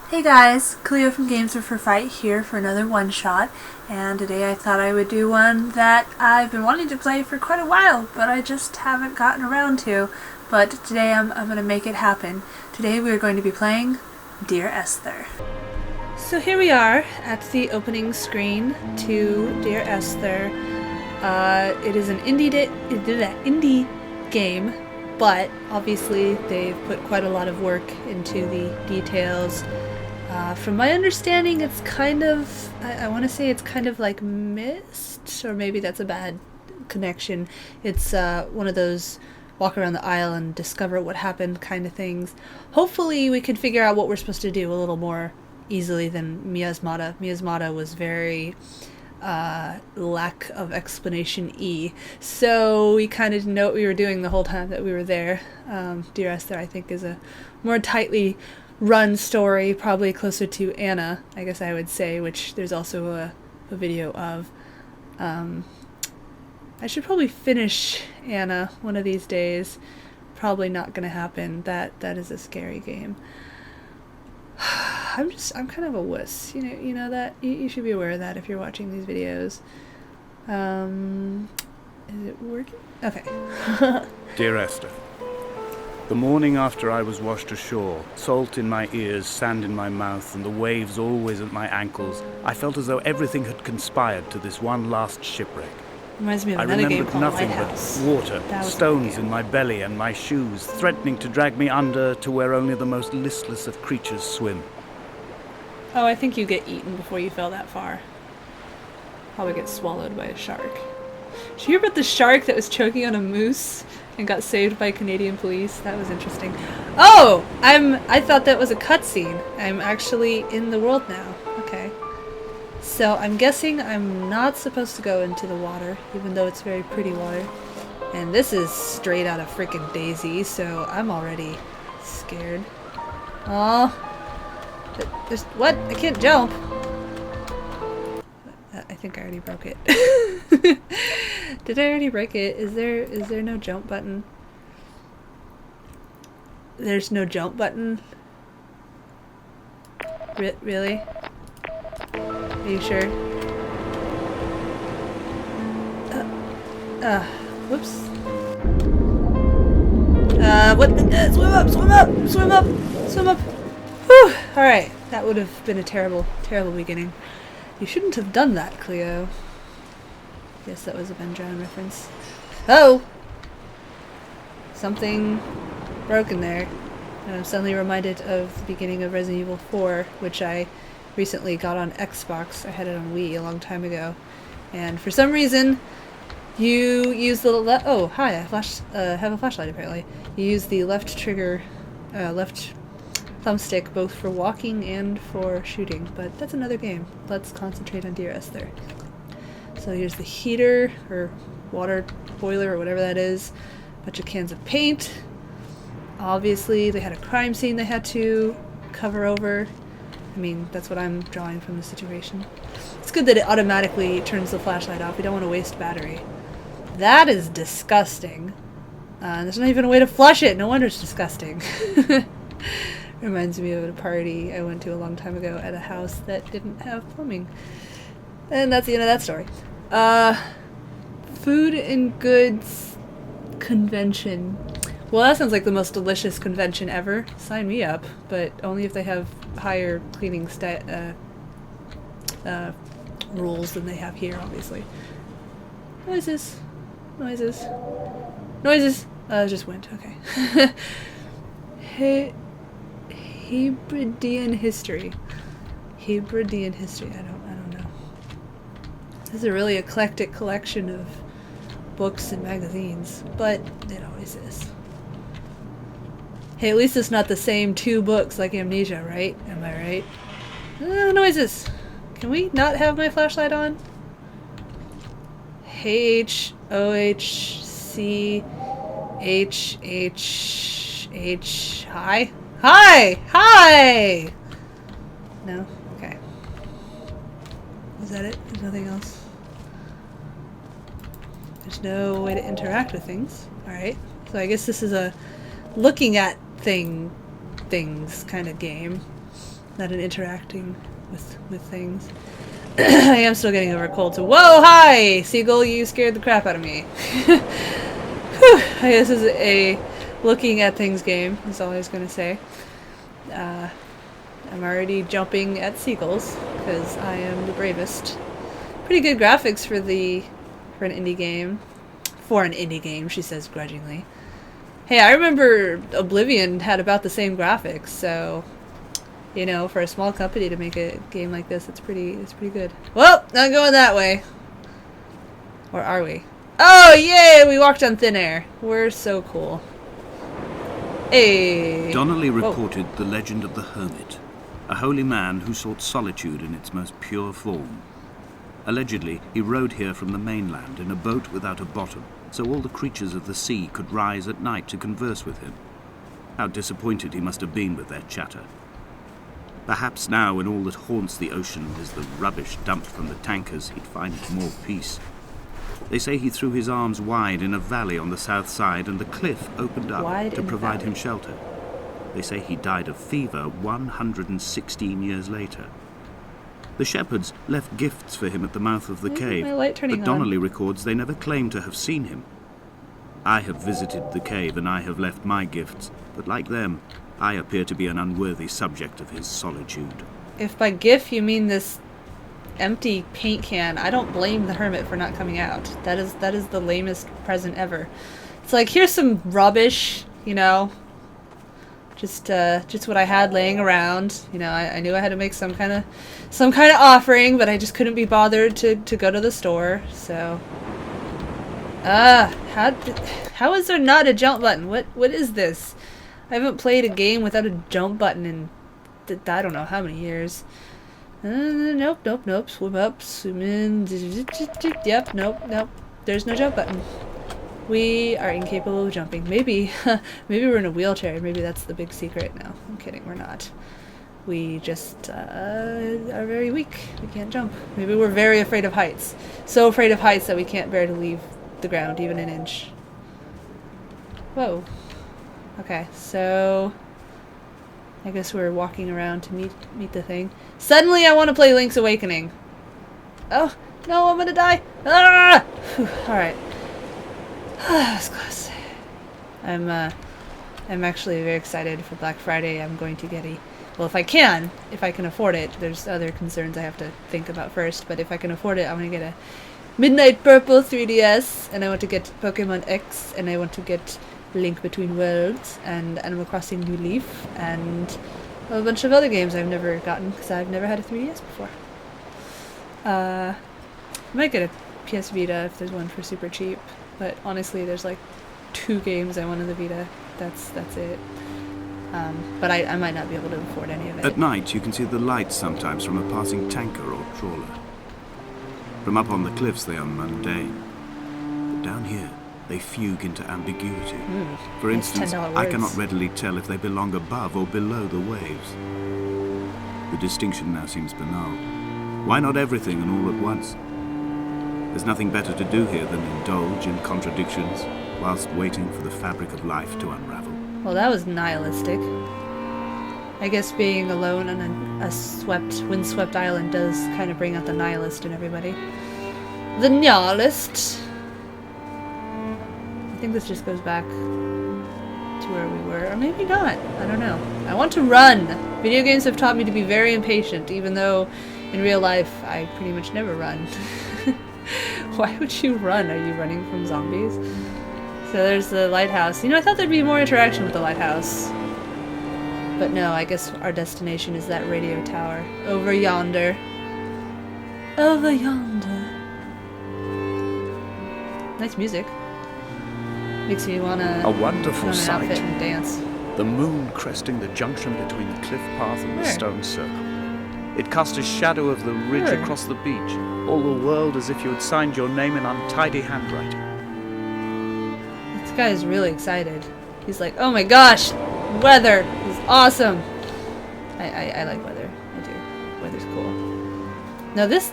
Hey guys, Cleo from Games Are for Fight here for another one-shot, and today I thought I would do one that I've been wanting to play for quite a while, but I just haven't gotten around to. But today I'm going to make it happen. Today we are going to be playing Dear Esther. So here we are at the opening screen to Dear Esther. It is an indie game, but obviously they've put quite a lot of work into the details. From my understanding, it's kind of, I want to say it's kind of like Myst, or maybe that's a bad connection. It's one of those walk around the aisle and discover what happened kind of things. Hopefully we can figure out what we're supposed to do a little more easily than Miasmata. Miasmata was very lack of explanation-y. So we kind of didn't know what we were doing the whole time that we were there. Dear Esther, I think, is a more tightly run story, probably closer to Anna, I guess I would say, which there's also a video of. I should probably finish Anna one of these days. Probably not gonna happen. That is a scary game. I'm kind of a wuss. You know that? You should be aware of that if you're watching these videos. Is it working? Okay. Dear Esther, the morning after I was washed ashore, salt in my ears, sand in my mouth, and the waves always at my ankles, I felt as though everything had conspired to this one last shipwreck. Reminds me of I another game remembered called nothing Lighthouse. but water, That was a stones good game. in my belly and my shoes, threatening to drag me under to where only the most listless of creatures swim. Oh, I think you get eaten before you fell that far. Probably get swallowed by a shark. Did you hear about the shark that was choking on a moose and got saved by Canadian police? That was interesting. Oh! I thought that was a cutscene. I'm actually in the world now. Okay. So I'm guessing I'm not supposed to go into the water, even though it's very pretty water. And this is straight out of freaking Daisy, so I'm already scared. Oh. There's what? I can't jump. I think I already broke it. Did I already break it? Is there no jump button? There's no jump button? Really? Are you sure? Whoops. What? Swim up! Swim up! Swim up! Swim up! Whew! Alright, that would have been a terrible, terrible beginning. You shouldn't have done that, Cleo. Yes, that was a Ben Drown reference. Oh! Something broken there. And I'm suddenly reminded of the beginning of Resident Evil 4, which I recently got on Xbox. I had it on Wii a long time ago. And for some reason, you use the oh, hi, I have a flashlight apparently. You use the left trigger, left thumbstick both for walking and for shooting, but that's another game. Let's concentrate on Dear Esther. So here's the heater, or water boiler, or whatever that is. Bunch of cans of paint. Obviously, they had a crime scene they had to cover over. I mean, that's what I'm drawing from the situation. It's good that it automatically turns the flashlight off. We don't want to waste battery. That is disgusting. There's not even a way to flush it. No wonder it's disgusting. Reminds me of a party I went to a long time ago at a house that didn't have plumbing. And that's the end of that story. Food and goods convention. Well, that sounds like the most delicious convention ever. Sign me up, but only if they have higher cleaning rules than they have here, obviously. Noises. Noises. Noises! It just went. Okay. Hebridean history. Hebridean history. I don't know. This is a really eclectic collection of books and magazines, but it always is. Hey, at least it's not the same two books like Amnesia, right? Am I right? Noises. Can we not have my flashlight on? H-O-H-C-H-H-H. Hi? Hi! Hi! No? Okay. Is that it? There's nothing else? There's no way to interact with things. Alright. So I guess this is a looking at things kind of game. not in interacting with things. I am still getting over a cold, so whoa, hi! Seagull, you scared the crap out of me. Whew, I guess this is a looking at things game, is all I was going to say. I'm already jumping at seagulls, because I am the bravest. Pretty good graphics for an indie game. For an indie game, she says grudgingly. Hey, I remember Oblivion had about the same graphics, so, you know, for a small company to make a game like this, it's pretty good. Well, not going that way. Or are we? Oh, yay! We walked on thin air. We're so cool. Hey! Donnelly reported the legend of the hermit, a holy man who sought solitude in its most pure form. Allegedly, he rode here from the mainland in a boat without a bottom, so all the creatures of the sea could rise at night to converse with him. How disappointed he must have been with their chatter. Perhaps now, when all that haunts the ocean is the rubbish dumped from the tankers, he'd find more peace. They say he threw his arms wide in a valley on the south side, and the cliff opened up to provide him shelter. They say he died of fever 116 years later. The shepherds left gifts for him at the mouth of the cave, but Donnelly records they never claimed to have seen him. I have visited the cave and I have left my gifts, but like them, I appear to be an unworthy subject of his solitude. If by gift you mean this empty paint can, I don't blame the hermit for not coming out. That is the lamest present ever. It's like, here's some rubbish, you know, just what I had laying around. You know, I knew I had to make some kind of offering, but I just couldn't be bothered to go to the store. So, how is there not a jump button? What is this? I haven't played a game without a jump button in I don't know how many years. Nope. Swim up, swim in. Yep, nope. There's no jump button. We are incapable of jumping. Maybe we're in a wheelchair. Maybe that's the big secret. No, I'm kidding. We're not. We just are very weak. We can't jump. Maybe we're very afraid of heights. So afraid of heights that we can't bear to leave the ground even an inch. Whoa. Okay, so I guess we're walking around to meet the thing. Suddenly I want to play Link's Awakening. Oh, no, I'm gonna die. Ah! Alright. That was close. I'm actually very excited for Black Friday. I'm going to get well, if I can afford it. There's other concerns I have to think about first, but if I can afford it, I'm gonna get a Midnight Purple 3DS, and I want to get Pokemon X, and I want to get Link Between Worlds, and Animal Crossing New Leaf, and a bunch of other games I've never gotten, because I've never had a 3DS before. I might get a PS Vita if there's one for super cheap, but honestly there's like 2 games I want on the Vita. That's it. But I might not be able to afford any of it. At night you can see the lights sometimes from a passing tanker or trawler. From up on the cliffs they are mundane, but down here they fugue into ambiguity. For instance, I cannot readily tell if they belong above or below the waves. The distinction now seems banal. Why not everything and all at once? There's nothing better to do here than indulge in contradictions whilst waiting for the fabric of life to unravel. Well, that was nihilistic. I guess being alone on a windswept island does kind of bring out the nihilist in everybody. The nihilist! I think this just goes back to where we were. Or maybe not. I don't know. I want to run! Video games have taught me to be very impatient, even though in real life I pretty much never run. Why would you run? Are you running from zombies? So there's the lighthouse. You know, I thought there'd be more interaction with the lighthouse. But no, I guess our destination is that radio tower. Over yonder. Over yonder. Nice music. Makes me wanna... A wonderful sight. Outfit and dance. The moon cresting the junction between the cliff path and the stone circle. It cast a shadow of the ridge across the beach. All the world as if you had signed your name in untidy handwriting. This guy is really excited. He's like, oh my gosh! Weather is awesome! I like weather. I do. Weather's cool. Now this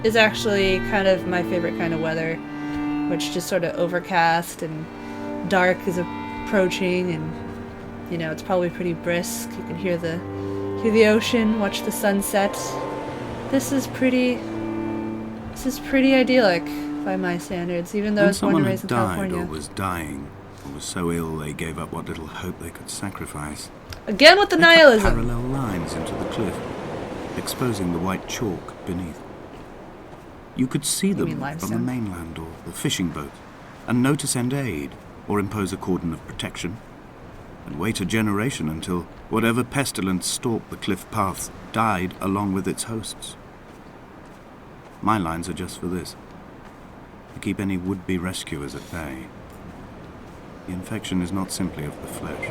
is actually kind of my favorite kind of weather, which just sort of overcast and dark is approaching, and you know it's probably pretty brisk. You can hear to the ocean, watch the sunset. This is pretty idyllic by my standards, even though I was born and raised in California. When someone had died or was dying, or was so ill they gave up what little hope they could sacrifice. Again with the nihilism. Parallel lines into the cliff, exposing the white chalk beneath. You could see them from the mainland or the fishing boat, and know to send aid or impose a cordon of protection, and wait a generation until whatever pestilence stalked the cliff paths died along with its hosts. My lines are just for this, to keep any would-be rescuers at bay. The infection is not simply of the flesh.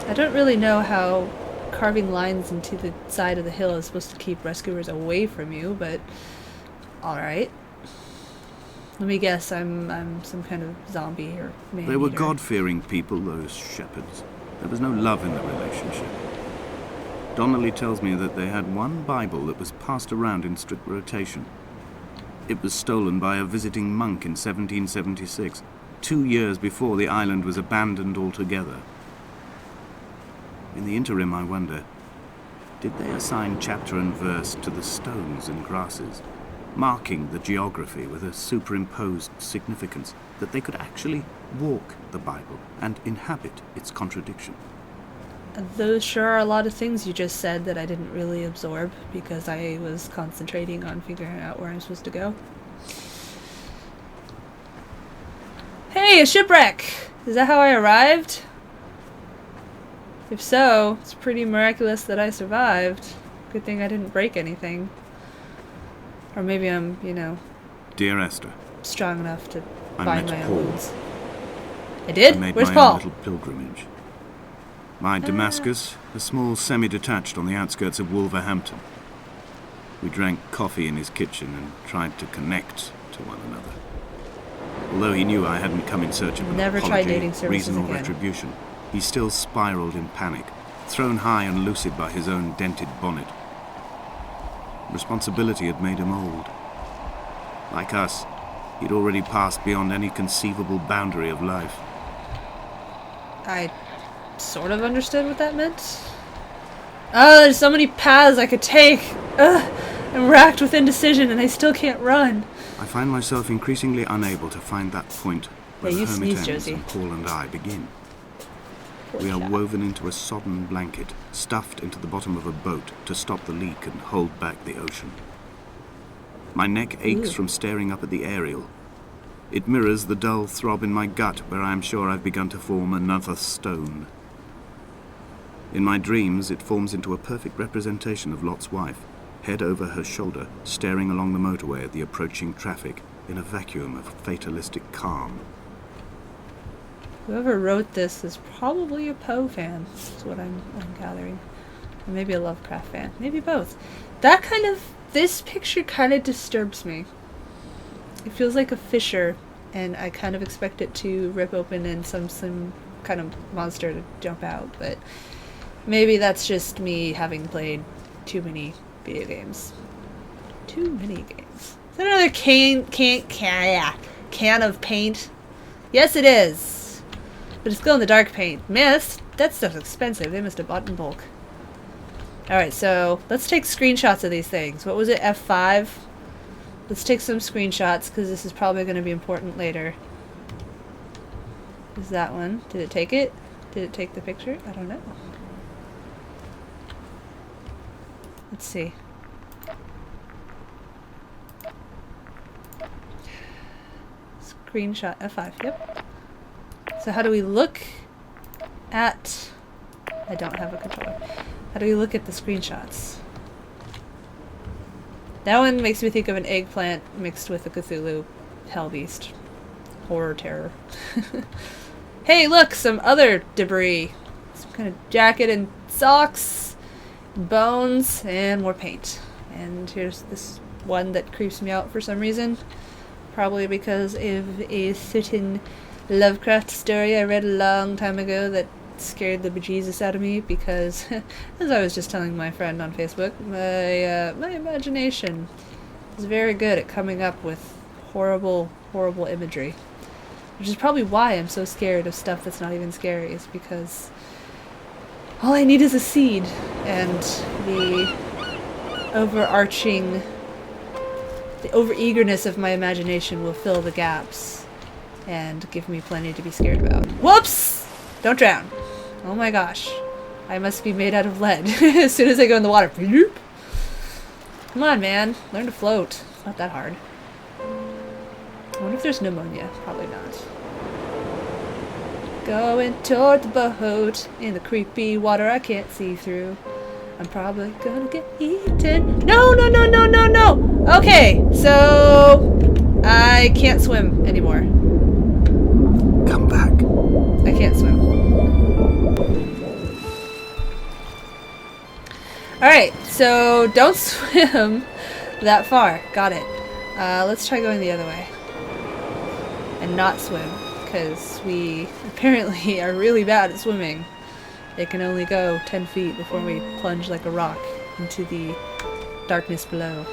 I don't really know how carving lines into the side of the hill is supposed to keep rescuers away from you, but alright. Let me guess, I'm some kind of zombie or man-eater. They were God-fearing people, those shepherds. There was no love in the relationship. Donnelly tells me that they had one Bible that was passed around in strict rotation. It was stolen by a visiting monk in 1776, 2 years before the island was abandoned altogether. In the interim, I wonder, did they assign chapter and verse to the stones and grasses, marking the geography with a superimposed significance that they could actually walk the Bible and inhabit its contradiction? Those sure are a lot of things you just said that I didn't really absorb because I was concentrating on figuring out where I'm supposed to go. Hey, a shipwreck! Is that how I arrived? If so, it's pretty miraculous that I survived. Good thing I didn't break anything. Or maybe I'm, Dear Esther, strong enough to I bind met my own Paul. wounds. I did? I made Where's my Paul? own little pilgrimage. My Damascus, a small semi-detached on the outskirts of Wolverhampton. We drank coffee in his kitchen and tried to connect to one another. Although he knew I hadn't come in search of an Never tried apology, dating services reason or again. retribution, he still spiraled in panic, thrown high and lucid by his own dented bonnet. Responsibility had made him old. Like us, he'd already passed beyond any conceivable boundary of life. I sort of understood what that meant. Oh, there's so many paths I could take. Ugh, I'm racked with indecision and I still can't run. I find myself increasingly unable to find that point where Yeah, the you hermit sneeze, ends Josie. and Paul and I begin. Poor We are chap. woven into a sodden blanket, stuffed into the bottom of a boat to stop the leak and hold back the ocean. My neck aches Ooh. from staring up at the aerial. It mirrors the dull throb in my gut where I am sure I've begun to form another stone. In my dreams, it forms into a perfect representation of Lot's wife, head over her shoulder, staring along the motorway at the approaching traffic in a vacuum of fatalistic calm. Whoever wrote this is probably a Poe fan, is what I'm gathering. Or maybe a Lovecraft fan. Maybe both. This picture kind of disturbs me. It feels like a fissure, and I kind of expect it to rip open and some kind of monster to jump out, but maybe that's just me having played too many video games. Too many games. Is that another can of paint? Yes, it is. But it's glow-in-the-dark paint. Man, that stuff's expensive. They must have bought in bulk. Alright, so let's take screenshots of these things. What was it, F5? Let's take some screenshots, because this is probably going to be important later. Is that one? Did it take it? Did it take the picture? I don't know. Let's see. Screenshot F5, yep. So how do we look at... I don't have a controller. How do we look at the screenshots? That one makes me think of an eggplant mixed with a Cthulhu hellbeast. Horror terror. Hey, look! Some other debris. Some kind of jacket and socks, bones, and more paint. And here's this one that creeps me out for some reason. Probably because of a certain Lovecraft story I read a long time ago that scared the bejesus out of me because, as I was just telling my friend on Facebook, my imagination is very good at coming up with horrible, horrible imagery. Which is probably why I'm so scared of stuff that's not even scary, is because All I need is a seed, and the over-eagerness of my imagination will fill the gaps and give me plenty to be scared about. Whoops! Don't drown. Oh my gosh. I must be made out of lead as soon as I go in the water. Come on, man. Learn to float. It's not that hard. I wonder if there's pneumonia. Probably not. Going toward the boat in the creepy water I can't see through. I'm probably gonna get eaten. No, no, no, no, no, no! Okay, so I can't swim anymore. Come back. I can't swim. Alright, so don't swim that far. Got it. Let's try going the other way. And not swim, because we apparently are really bad at swimming. It can only go 10 feet before we plunge like a rock into the darkness below.